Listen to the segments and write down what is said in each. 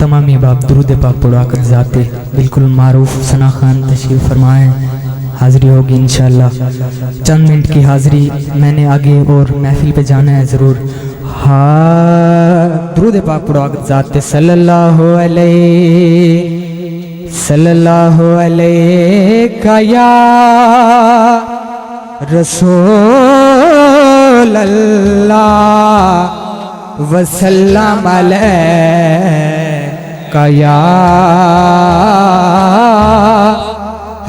تمام احباب درود پاک پڑھا کر ذاتے بالکل معروف ثنا خان تشریف فرمائیں، حاضری ہوگی انشاءاللہ۔ چند منٹ کی حاضری، میں نے آگے اور محفل پہ جانا ہے ضرور۔ درود پاک پڑھا کر ذاتے صلی اللہ علیہ یا رسول اللہ وسلم علیکہ یا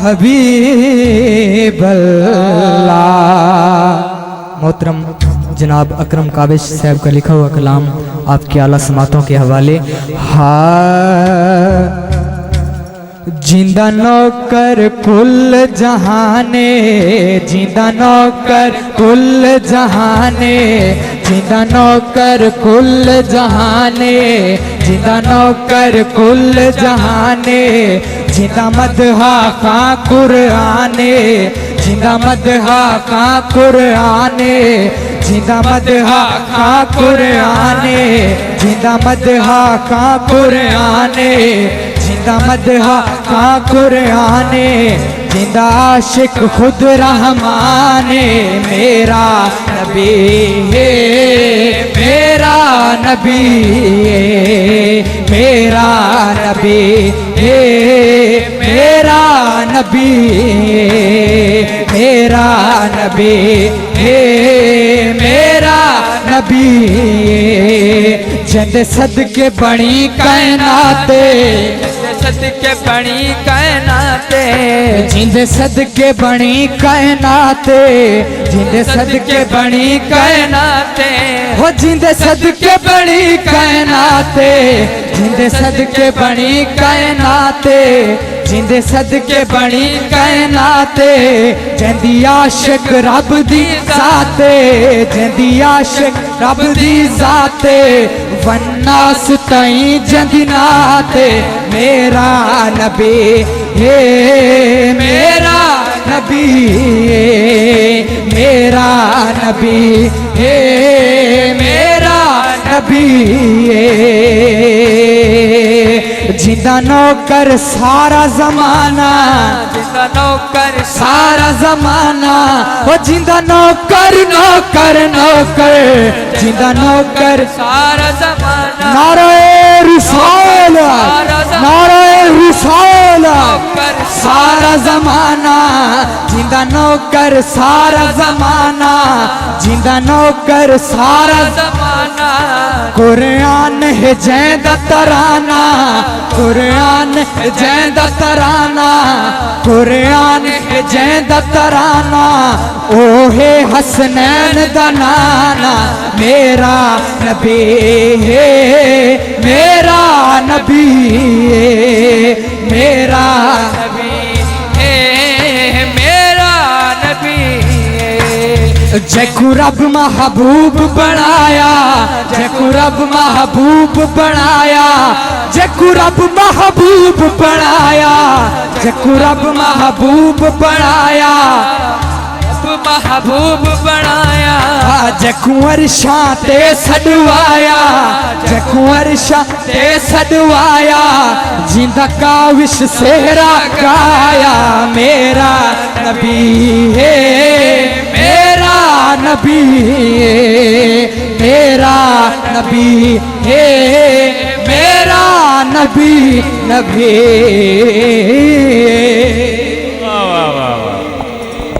حبیب اللہ۔ محترم جناب اکرم کابش صاحب کا لکھا ہوا کلام آپ کی اعلیٰ سماعتوں کے حوالے۔ جیندہ نوکر کل جہانے، جیندہ نوکر کل جہانے، جیندہ نوکر کل جہانے، جیندہ نوکر کل جہانے، جیندہ مدحا کا قرآن، جیندہ مدحا کا قرآن، جیندہ مدحا کا قرآن، جیندہ مدحا کا قرآن، جیندہ مدحا کا قرآن، جیندہ عاشق خود رحمان، میرا نبی ہے، میرا نبی ہے، میرا نبی ہے، میرا نبی ہے، میرا نبی ہے، میرا نبی ہے۔ جند صدقے بڑی کائنات، صدقے بڑی کائنات، جند صدقے بڑی کائنات، جند صدقے بڑی کائنات، وہ جند صدقے بڑی کائنات، جند صدقے بڑی کائنات، جند صدقے بڑی کائنات، جندی عاشق رب دی ذات، جندی عاشق رب دی ذات، والناس تائیں جندی نات، میرا نبی ہے، میرا نبی ہے، میرا نبی ہے، میرا نبی ہے۔ جیندہ نوکر سارا زمانہ، جیندہ نوکر سارا زمانہ، وہ جیندہ نوکر نوکر نوکر، جیندہ نوکر سارا زمانہ، نعرہ رسالت، نعرہ رسالت، سارا زمانہ، جیندہ نوکر سارا زمانہ، جیندہ نوکر سارا زمانہ، قرآن ہے جیندہ ترانہ، قرآن ہے جیندہ ترانہ، قرآن ہے جیندہ ترانہ، اوہ حسنین دا نانا، میرا نبی ہے، میرا نبی ہے، میرا نبی ہے، میرا نبی ہے۔ جیکو رب محبوب بنایا، جیکو رب محبوب بنایا، جیکو رب محبوب بنایا، جیکو رب محبوب بنایا، محبوب بنایا، جیکو عرشاں تے سڈوایا، جیکو عرشاں تے سڈوایا، جیندہ کاوش سہرا گایا، میرا نبی ہے، میرا نبی ہے، میرا نبی ہے، میرا نبی نبی۔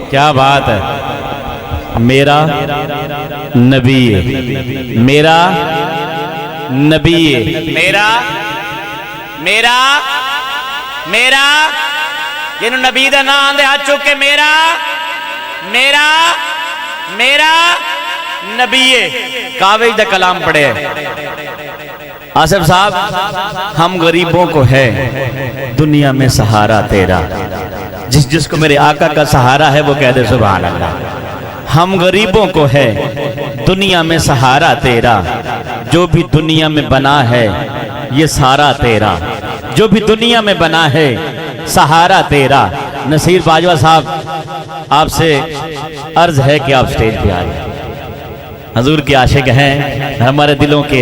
کیا بات ہے، میرا نبی ہے، میرا نبی ہے، میرا میرا میرا جنہوں نبی دا نام دے ہاتھ چکے، میرا میرا میرا نبی ہے۔ کاوش دا کلام پڑھے آصف صاحب، ہم غریبوں کو ہے دنیا میں سہارا تیرا، جس کو میرے آقا کا سہارا ہے وہ کہہ دے سبحان اللہ۔ ہم غریبوں کو ہے دنیا میں سہارا تیرا، جو بھی دنیا میں بنا ہے یہ سارا تیرا، جو بھی دنیا میں بنا ہے سہارا تیرا۔ نصیر باجوہ صاحب، آپ سے عرض ہے کہ آپ سٹیج پہ آئیں، حضور کے عاشق ہیں، ہمارے دلوں کے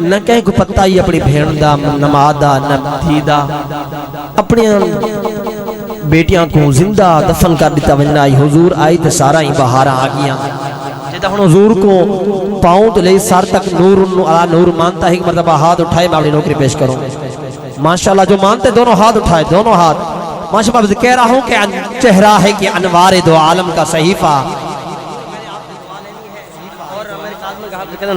نہ کہیں کو پتہ ہی اپنی بھین دا نہ ماں دا نہ دھی دا اپنی بیٹیاں کو زندہ دفن کر دیتا ونجنا آئی حضور آئی تے سارا ہی بہارا آگیاں جیتا ہن حضور کو پاؤں تو لے سار تک نور نور مانتا ہے ایک مرتبہ ہاتھ اٹھائے میں اپنی نوکری پیش کروں ماشاءاللہ جو مانتے دونوں ہاتھ اٹھائے دونوں ہاتھ ماشاءاللہ میں کہہ رہا ہوں کہ چہرہ ہے کہ انوار دو عالم کا صحیفہ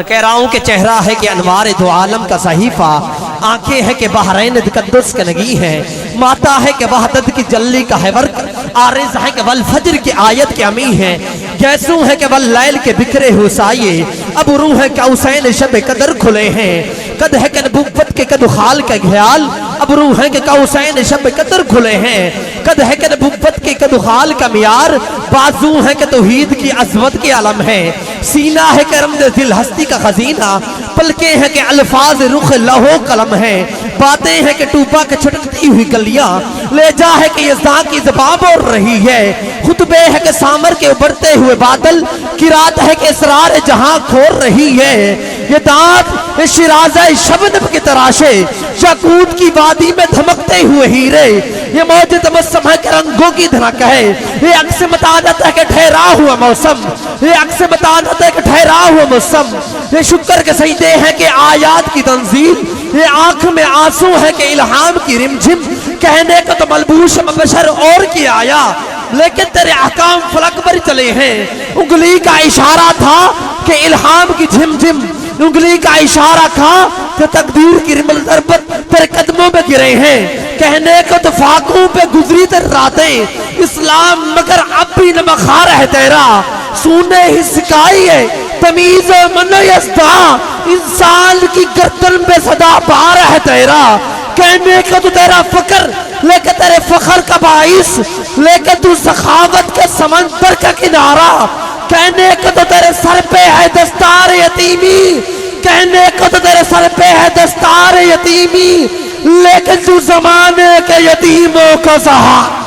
کہہ رہا ہوں کہ چہرہ ہے کہ انوار دو عالم کا صحیفہ آنکھیں ہے کہ بحرین تقدس کا نگی ہے ماتا ہے کہ وحدت کی جلی کا ہے ورق عارض ہے کہ والفجر کی آیت کے امی ہے جیسوں ہے کہ واللیل کے بکھرے ہو سائے اب روح ہے کہ حسین شب قدر کھلے ہیں قد ہے کہ نبوت کے قد خال کا خیال اب روح ہے کہ حسین شب قدر کھلے ہیں قد ہے کہ نبوت کے قد خال کا معیار بازو ہے کہ توحید کی عظمت کے علم ہے سینہ ہے کہ رمز دل ہستی کا خزینہ پلکیں ہیں کہ الفاظ رخ لہو قلم ہے باتیں ہیں کہ ٹوپا کے چھٹکتی ہوئی گلیاں لے جا ہے کہ یزداں کی زبان بول رہی ہے خطبے ہے کہ سامر کے ابھرتے ہوئے بادل قرات ہے کہ اسرار جہاں کھول رہی ہے یہ دانت شیرازہ شبنم کی تراشے یاقوت کی وادی میں دھمکتے ہوئے ہیرے یہ موج تبسم ہے کہ رنگوں کی دھنک ہے یہ عکس متانت ہے کہ ٹھہرا ہوا موسم یہ عکس متانت ہے کہ ٹھہرا ہوا موسم یہ شکر کے سجدے ہیں کہ آیات کی تنزیل یہ آنکھ میں آنسو ہے کہ الہام کی رمجھم کہنے کا تو ملبوس بشر اور کی آیا لیکن تیرے احکام فلک پر چلے ہیں انگلی کا اشارہ تھا کہ الہام کی جھم جھم انگلی کا اشارہ تھا کہ تقدیر کی رمل ضربت تیرے قدموں میں گرے ہیں کہنے کو تو فاقوں پہ گزری تر راتیں اسلام مگر اب بھی نہ مخار ہے تیرا سونے ہی سکائی ہے تمیز و منیستہ انسان کی گردن پہ صدا پار ہے تیرا کہنے کو تو تیرا فکر لیکن تیرے فخر کا باعث لیکن تو سخاوت کے سمندر کا کنارہ کہنے کو تو تیرے سر پہ ہے دستار یتیمی کہنے کو تو تیرے سر پہ ہے دستار یتیمی لیکن تو زمانے کے یتیموں کا سہارا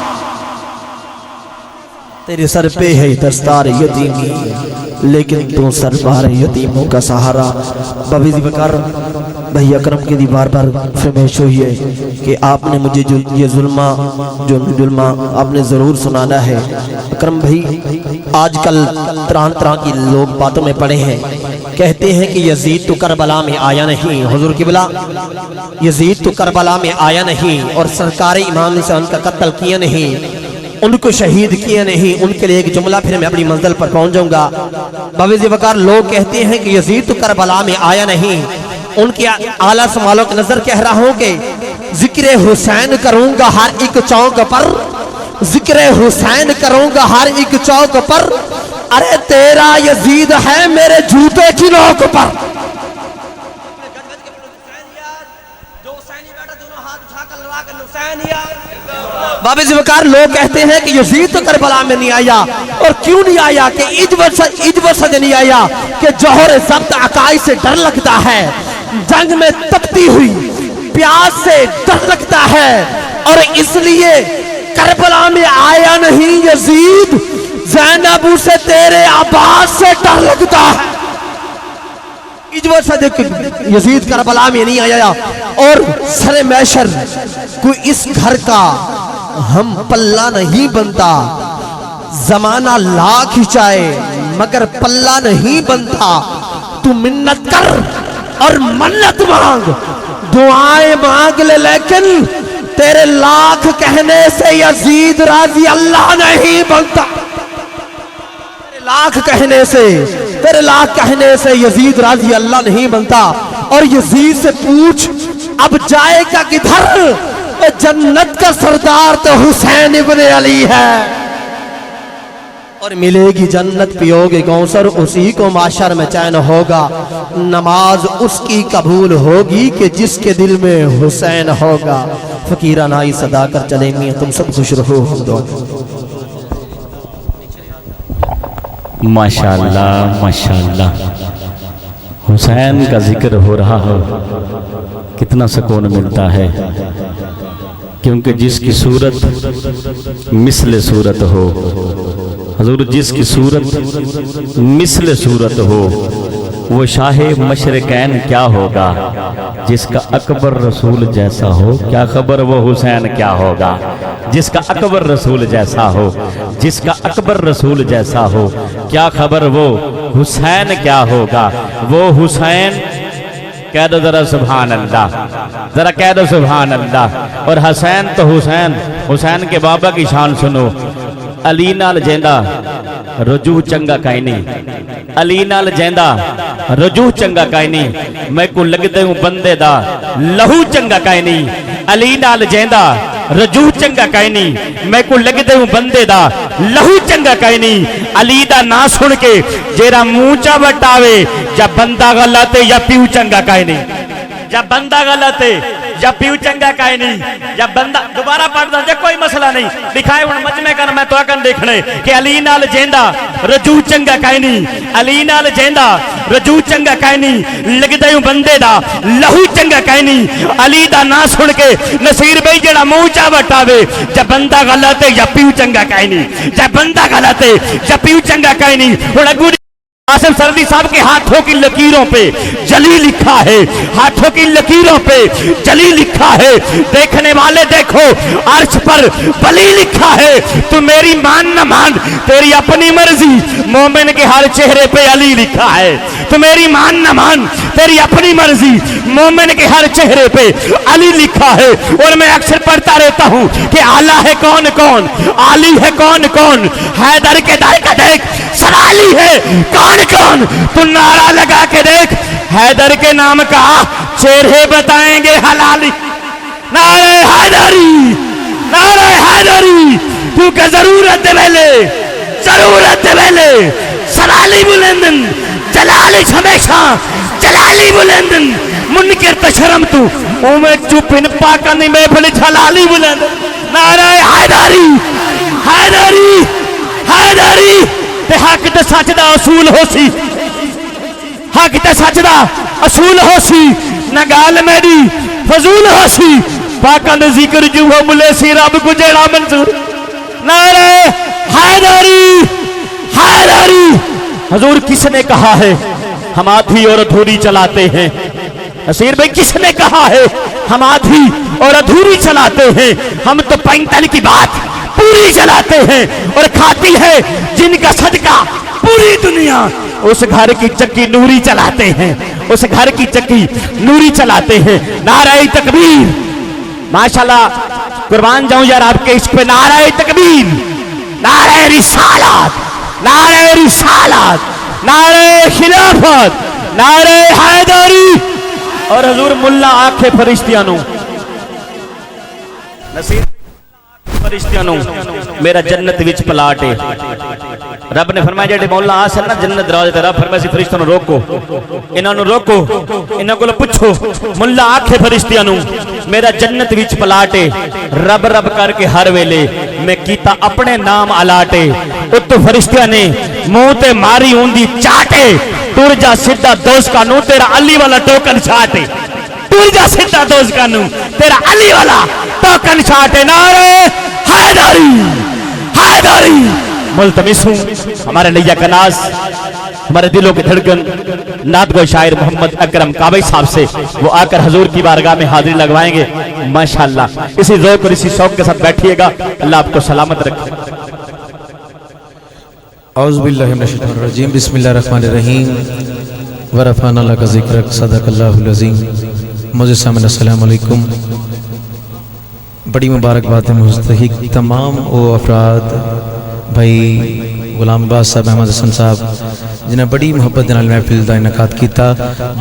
تیرے سر پہ ہے دستار یتیمی لیکن تو سربار یتیموں کا سہارا بابی ذی بکر بھائی اکرم کی دیوار پر فرمائش ہوئی ہے کہ آپ نے مجھے یہ ظلمہ آپ نے ضرور سنانا ہے اکرم بھائی آج کل طرح کی لوگ باتوں میں پڑے ہیں کہتے ہیں کہ یزید تو کربلا میں آیا نہیں حضور قبلہ یزید تو کربلا میں آیا نہیں اور سرکار امام نے ان کا قتل کیا نہیں ان کو شہید کیا نہیں ان کے لئے ایک جملہ پھر میں اپنی منزل پر پہنچ جاؤں گا بابی ذی بکر لوگ کہتے ہیں کہ یزید تو کربلا میں آیا نہیں ان کے اعلیٰ سوالوں کی نظر کہہ رہا ہوں کہ ذکر حسین کروں گا ہر ایک چوک پر ذکر حسین کروں گا ہر ایک چوک پر ارے تیرا یزید ہے میرے جوتے کی نوک پر بابی ذی بکر لوگ کہتے ہیں کہ یزید تو کربلا میں نہیں آیا اور کیوں نہیں آیا کہ عجب سے نہیں آیا کہ جوہر ضبط عقائد سے ڈر لگتا ہے جنگ میں تپتی ہوئی پیاس سے ڈر لگتا ہے اور اس لیے کربلا میں آیا نہیں یزید زینب سے تیرے عباس سے ڈر لگتا ہے یزید کربلا میں نہیں آیا اور سر محشر کوئی اس گھر کا ہم پلہ نہیں بنتا زمانہ لاکھ چاہے مگر پلہ نہیں بنتا تو منت کر اور منت مانگ دعائیں مانگ لے لیکن تیرے لاکھ کہنے سے یزید راضی اللہ نہیں بنتا تیرے لاکھ کہنے سے یزید راضی اللہ نہیں بنتا اور یزید سے پوچھ اب جائے گا کدھر جنت کا سردار تو حسین ابن علی ہے اور ملے گی جنت پیو گے کوثر اسی کو معاشر میں چین ہوگا نماز اس کی قبول ہوگی کہ جس کے دل میں حسین ہوگا فقیران آئی صدا کر چلیں میاں تم سب خوش رہو ہم دعا ماشاءاللہ ماشاءاللہ حسین کا ذکر ہو رہا ہے کتنا سکون ملتا ہے کیونکہ جس کی صورت مثل صورت ہو حضور جس کی صورت مثل صورت ہو وہ شاہ مشرقین کیا ہوگا جس کا اکبر رسول جیسا ہو، کیا خبر وہ حسین کیا ہوگا جس کا اکبر رسول جیسا ہو، جس کا اکبر رسول جیسا ہو، کیا خبر وہ حسین کیا ہوگا۔ وہ حسین، کہہ دو ذرا سبحان اللہ، ذرا کہہ دو سبحان اللہ۔ اور حسین تو حسین، حسین کے بابا کی شان سنو، علی نال جیندہ رجوع چنگا کائیں نہیں، علی نال جیندہ رجوع چنگا کائیں نہیں، میں کو لگدے ہوں بندے دا لہو چنگا کائیں نہیں، علی نال جیندہ رجوع چنگا کائیں نہیں، میں کو لگدے ہوں بندے دا لہو چنگا کائیں نہیں۔ علی دا نا سن کے جیرا مونچا بٹاوے، یا بندہ غلط ہے یا پیو چنگا کائیں نہیں، یا بندہ غلط ہے یا پیو چنگا کائیں نہیں، یا بندہ دوبارہ پڑھ دا جا کوئی مسئلہ نہیں، دکھائے ہوں مجمع کر میں تو اکن دیکھنے کہ علی نال جیندہ رجوع چنگا کائیں نہیں، علی نال جیندہ رجوع چنگا کائیں نہیں، لگدے ہوں بندے دا لہو چنگا کائیں نہیں۔ علی دا نا سن کے نصیر بھائی جڑا مونچا بٹاوے، یا بندہ غلط ہے یا پیو چنگا کائیں نہیں، یا بندہ غلط ہے یا پیو چنگا کائیں نہیں۔ آصف سردی صاحب کے ہاتھوں کی لکیروں پہ جلی لکھا ہے، ہاتھوں کی لکیروں پہ جلی لکھا ہے، دیکھنے والے دیکھو عرش پر بلی لکھا ہے۔ تو میری مان نہ مان تیری اپنی مرضی، مومن کے ہر چہرے پہ علی لکھا ہے۔ تو میری مان نہ مان تیری اپنی مرضی، مومن کے ہر چہرے پہ علی لکھا ہے۔ اور میں اکثر پڑھتا رہتا ہوں کہ اعلیٰ ہے کون کون، علی ہے کون کون، حیدر کے دائیں کا دیکھ سرالی ہے کون کون، تو نعرہ لگا کے دیکھ حیدر کے نام کا چہرے بتائیں گے حلالی۔ نعرہ حیدری، نعرہ حیدری، کیونکہ ضرورت ویلے سرالی بلندن، جلالی ہمیشہ جلالی بلندن، منکر تشرم تو اومے چوپن پاکنی میں بھلی جلالی بلندن۔ نعرہ حیدری، حیدری، حیدری، تے حق تے سچ دا اصول ہو سی، حق تے سچ دا اصول ہو سی، نہ گال میری فضول ہو سی، پاکاں دے ذکر جو ہو ملے سی رب کو جیڑا منظور۔ نعرہ حیدری، حیدری۔ حضور کس نے کہا ہے ہم آدھی اور ادھوری چلاتے ہیں؟ نصیر بھائی کس نے کہا ہے ہم آدھی اور ادھوری چلاتے ہیں؟ ہم تو پینتل کی بات پوری چلاتے ہیں، اور کھاتی ہے جن کا صدقہ پوری دنیا، اس گھر کی چکی نوری چلاتے ہیں، اس گھر کی چکی نوری چلاتے ہیں۔ نعرہ تکبیر، ماشاءاللہ قربان جاؤں یار آپ کے عشق پہ۔ نعرہ تکبیر، نعرہ رسالت، نعرہ رسالت، نعرہ خلافت، نعرہ حیدری۔ اور حضور ملا آنکھے فرشتیاں نو، نصیر فرشتیاں نو میرا جنت وچ پلاٹ ہے۔ رب نے فرمایا جڑے مولا آسن نا جنت دروازے تے، رب فرمایا سی فرشتوں نو روکو، انہاں نو روکو، انہاں کول پوچھو مولا آکھے فرشتیاں نو میرا جنت وچ پلاٹ ہے، رب رب کر کے ہر ویلے میں کیتا اپنے نام الاٹے۔ اتو فرشتیاں نے منہ تے ماری ہوندی چاٹے، ٹر جا سیدھا دوزکا نو تیرا علی والا ٹوکن چھاٹے، ٹر جا سیدھا دوزکا نو تیرا علی والا ٹوکن چھاٹے۔ نعرہ حیدری، حیدری۔ ملتمس ہوں ہمارے لیا کا ناز، ہمارے دلوں کے دھڑکن نعت گو شاعر محمد اکرم کعبی صاحب سے، وہ آ کر حضور کی بارگاہ میں حاضری لگوائیں گے ماشاءاللہ۔ اسی ذوق اور اسی شوق کے ساتھ بیٹھیے گا، اللہ آپ کو سلامت رکھے۔ اعوذ باللہ من الشیطان الرجیم، بسم اللہ الرحمن الرحیم، ورفعنا لک ذکرک، صدق اللہ العظیم۔ مجھے سامنے السلام علیکم۔ بڑی مبارکباد ہے مستحق تمام وہ افراد، بھائی غلام عباس صاحب، احمد حسن صاحب، جنہیں بڑی محبت نال محفل دا انعقاد کیتا۔